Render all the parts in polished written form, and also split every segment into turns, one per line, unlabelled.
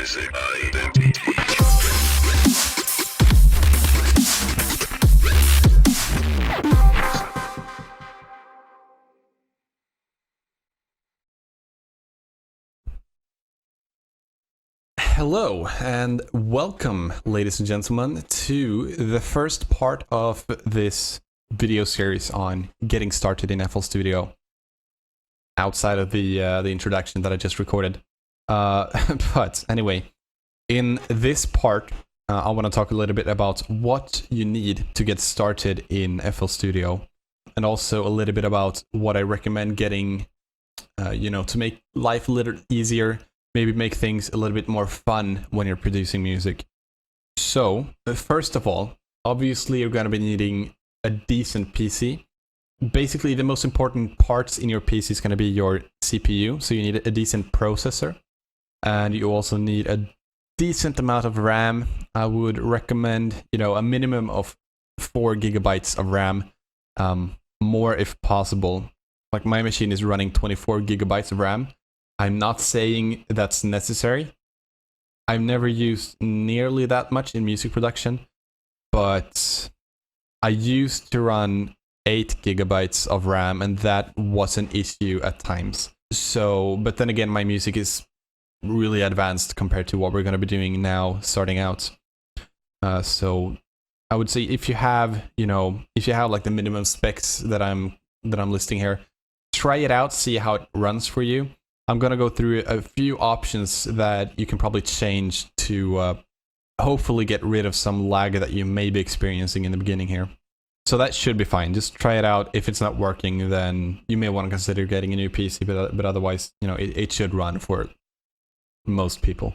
Music Identity.
Hello and welcome, ladies and gentlemen, to the first part of this video series on getting started in FL Studio. Outside of the introduction that I just recorded, but anyway, in this part, I want to talk a little bit about what you need to get started in FL Studio, and also a little bit about what I recommend getting, to make life a little easier. Maybe make things a little bit more fun when you're producing music. So, first of all, obviously you're going to be needing a decent PC. Basically, the most important parts in your PC is going to be your CPU, so you need a decent processor. And you also need a decent amount of RAM. I would recommend, a minimum of 4 gigabytes of RAM, more if possible. Like my machine is running 24 gigabytes of RAM. I'm not saying that's necessary. I've never used nearly that much in music production, but I used to run 8 gigabytes of RAM, and that was an issue at times. So, but then again, my music is really advanced compared to what we're going to be doing now, starting out. So, I would say if you have like the minimum specs that I'm listing here, try it out, see how it runs for you. I'm going to go through a few options that you can probably change to hopefully get rid of some lag that you may be experiencing in the beginning here. So that should be fine. Just try it out. If it's not working, then you may want to consider getting a new PC, but otherwise, it should run for most people.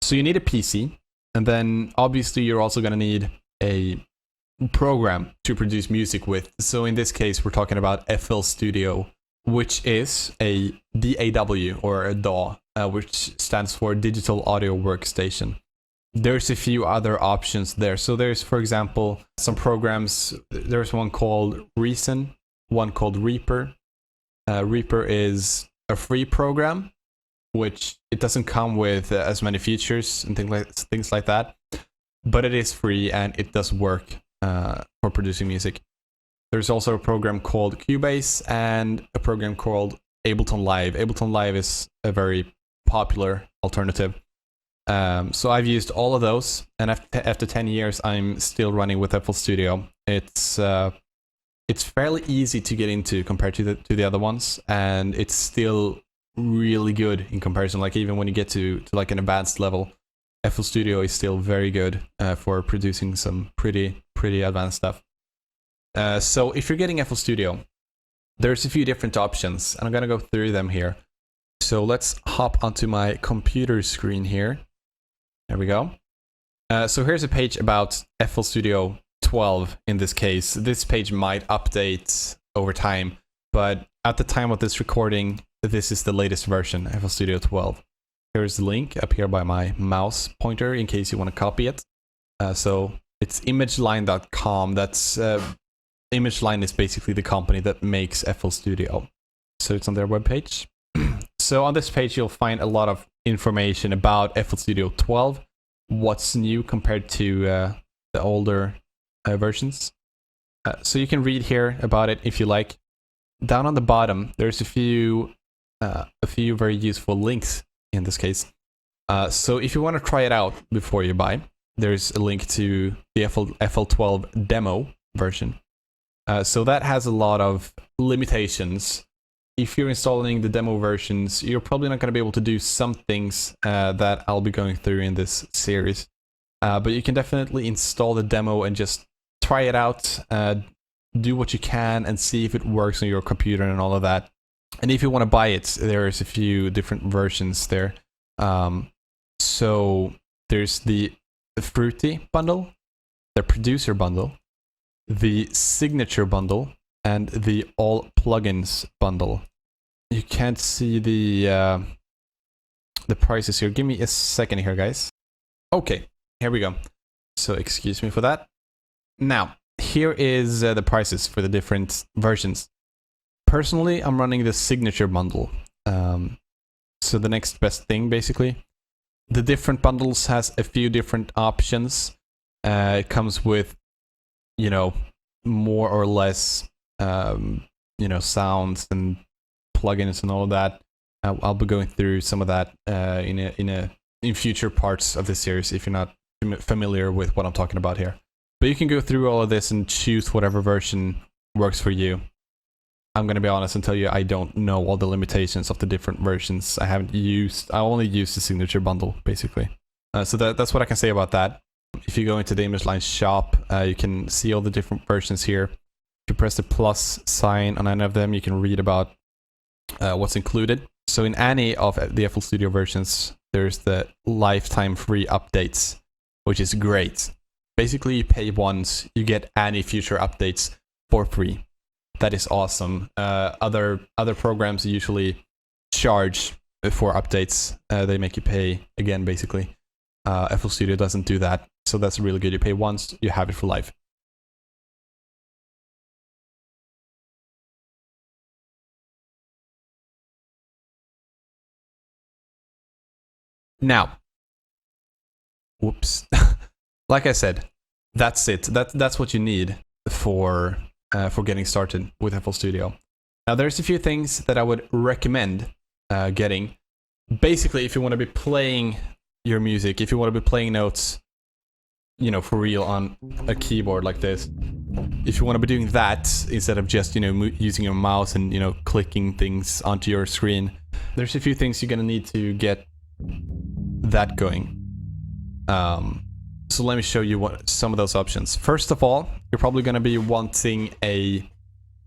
So you need a PC, and then obviously you're also going to need a program to produce music with. So in this case, we're talking about FL Studio, which is a DAW or a DAW, which stands for Digital Audio Workstation. There's a few other options there. So there's, for example, some programs. There's one called Reason, one called Reaper. Reaper is a free program, which it doesn't come with as many features and things like that, but it is free and it does work for producing music. There's also a program called Cubase and a program called Ableton Live. Ableton Live is a very popular alternative. So I've used all of those, and after 10 years, I'm still running with FL Studio. It's fairly easy to get into compared to the other ones, and it's still really good in comparison. Like even when you get to like an advanced level, FL Studio is still very good for producing some pretty advanced stuff. So if you're getting FL Studio, there's a few different options, and I'm going to go through them here. So let's hop onto my computer screen here. There we go. So here's a page about FL Studio 12 in this case. This page might update over time, but at the time of this recording, this is the latest version, FL Studio 12. Here's the link up here by my mouse pointer in case you want to copy it. So it's imageline.com. That's Imageline is basically the company that makes FL Studio. So it's on their webpage. So on this page, you'll find a lot of information about FL Studio 12, what's new compared to the older versions. So you can read here about it if you like. Down on the bottom, there's a few very useful links in this case. So if you want to try it out before you buy, there's a link to the FL12 demo version. So that has a lot of limitations. If you're installing the demo versions, you're probably not going to be able to do some things that I'll be going through in this series. But you can definitely install the demo and just try it out, do what you can, and see if it works on your computer and all of that. And if you want to buy it, there's a few different versions there. So there's the Fruity bundle, the Producer bundle, the Signature bundle, and the All Plugins bundle. You can't see the prices here. Give me a second here, guys. Okay, here we go. So excuse me for that. Now, here is the prices for the different versions. Personally, I'm running the Signature bundle. So the next best thing, basically. The different bundles has a few different options. It comes with, more or less, sounds and plugins and all of that. I'll be going through some of that in future parts of the series if you're not familiar with what I'm talking about here. But you can go through all of this and choose whatever version works for you. I'm going to be honest and tell you I don't know all the limitations of the different versions. I only used the signature bundle, basically. So that's what I can say about that. If you go into the ImageLine shop, you can see all the different versions here. If you press the plus sign on any of them, you can read about what's included. So in any of the FL Studio versions, there's the lifetime free updates, which is great. Basically, you pay once, you get any future updates for free. That is awesome. Other programs usually charge for updates. They make you pay again, basically. FL Studio doesn't do that, so that's really good. You pay once, you have it for life. Now, whoops. Like I said, that's it. That's what you need for getting started with FL Studio. Now, there's a few things that I would recommend getting. Basically, if you want to be playing your music, if you want to be playing notes, for real on a keyboard like this, if you want to be doing that instead of just, using your mouse and, clicking things onto your screen, there's a few things you're going to need to get that going. So let me show you some of those options. First of all, you're probably going to be wanting a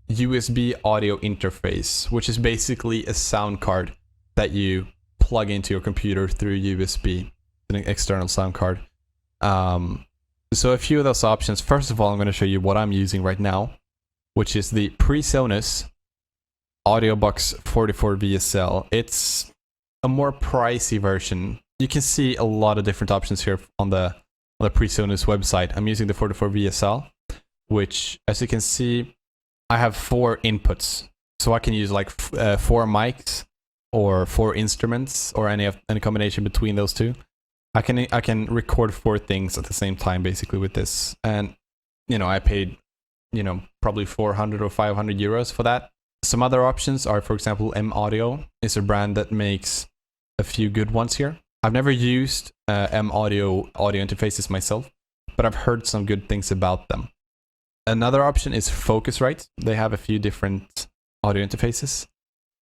USB audio interface, which is basically a sound card that you plug into your computer through USB, an external sound card. So a few of those options. First of all, I'm going to show you what I'm using right now, which is the PreSonus AudioBox 44 VSL. It's a more pricey version. You can see a lot of different options here on the PreSonus website. I'm using the 44 VSL, which, as you can see, I have 4 inputs. So I can use like 4 mics or 4 instruments or any combination between those two. I can record 4 things at the same time, basically, with this. And, I paid, probably 400 or 500 euros for that. Some other options are, for example, M Audio is a brand that makes a few good ones here. I've never used M audio interfaces myself, but I've heard some good things about them. Another option is Focusrite. They have a few different audio interfaces.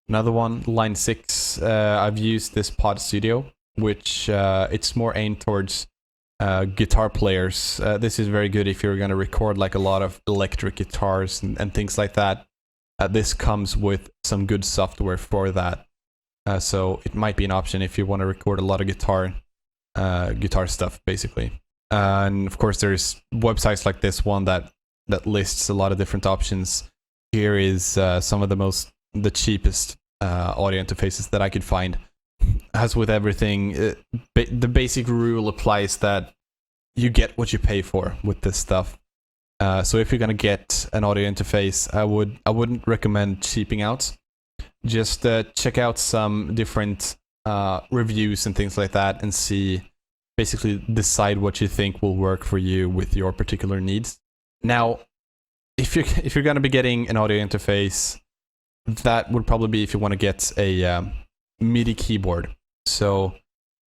Another one, Line 6. I've used this Pod Studio, which it's more aimed towards guitar players. This is very good if you're going to record like a lot of electric guitars and things like that. This comes with some good software for that. So it might be an option if you want to record a lot of guitar stuff, basically. And of course, there's websites like this one that lists a lot of different options. Here is some of the cheapest audio interfaces that I could find. As with everything, the basic rule applies that you get what you pay for with this stuff. So if you're gonna get an audio interface, I wouldn't recommend cheaping out. Just check out some different reviews and things like that, and basically decide what you think will work for you with your particular needs. Now, if you're gonna be getting an audio interface, that would probably be if you want to get a MIDI keyboard. So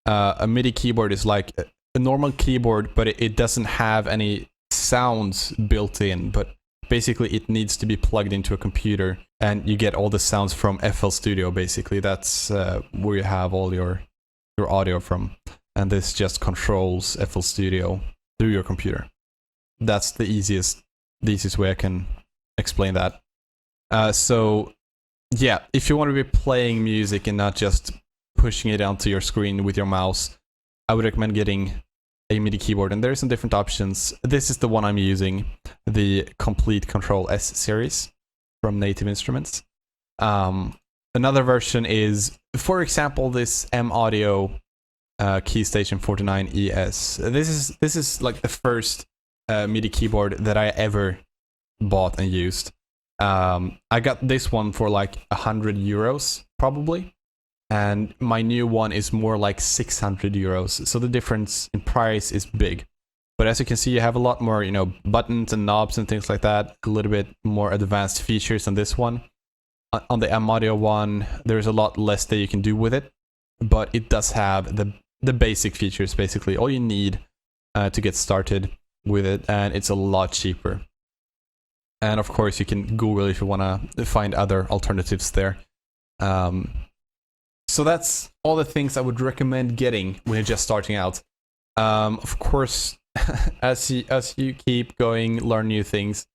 a MIDI keyboard is like a normal keyboard, but it doesn't have any sounds built in, but basically it needs to be plugged into a computer, and you get all the sounds from FL Studio. Basically, that's where you have all your audio from, and this just controls FL Studio through your computer. That's the easiest way I can explain that. So yeah, if you want to be playing music and not just pushing it onto your screen with your mouse, I would recommend getting a MIDI keyboard, and there's some different options. This is the one I'm using, the Komplete Kontrol S series from Native Instruments. Another version is, for example, this M Audio Keystation 49 ES. This is like the first MIDI keyboard that I ever bought and used. I got this one for like 100 euros probably, and my new one is more like 600 euros. So the difference in price is big. But as you can see, you have a lot more, buttons and knobs and things like that. A little bit more advanced features on this one. On the M-Audio one, there's a lot less that you can do with it, but it does have the basic features, basically all you need to get started with it, and it's a lot cheaper. And of course, you can Google if you want to find other alternatives there. So that's all the things I would recommend getting when you're just starting out. Of course, as you keep going, learn new things,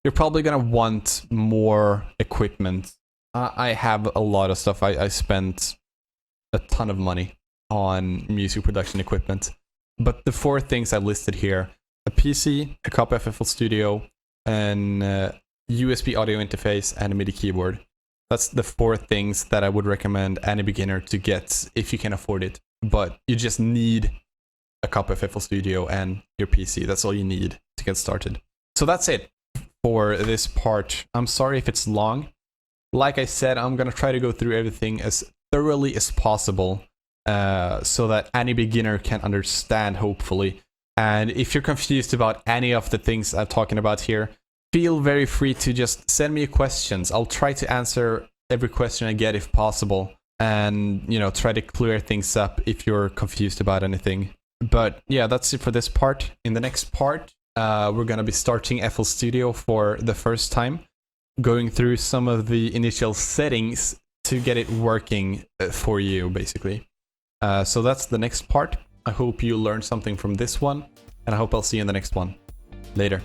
you're probably gonna want more equipment. I have a lot of stuff. I spent a ton of money on music production equipment. But the 4 things I've listed here: a PC, a copy of FL Studio, an USB audio interface, and a MIDI keyboard. That's the 4 things that I would recommend any beginner to get if you can afford it. But you just need a copy of FL Studio and your PC. That's all you need to get started. So that's it for this part. I'm sorry if it's long. Like I said, I'm going to try to go through everything as thoroughly as possible so that any beginner can understand, hopefully. And if you're confused about any of the things I'm talking about here, feel very free to just send me questions. I'll try to answer every question I get if possible, and try to clear things up if you're confused about anything. But yeah, that's it for this part. In the next part, we're going to be starting FL Studio for the first time, going through some of the initial settings to get it working for you, basically. So that's the next part. I hope you learned something from this one, and I hope I'll see you in the next one. Later.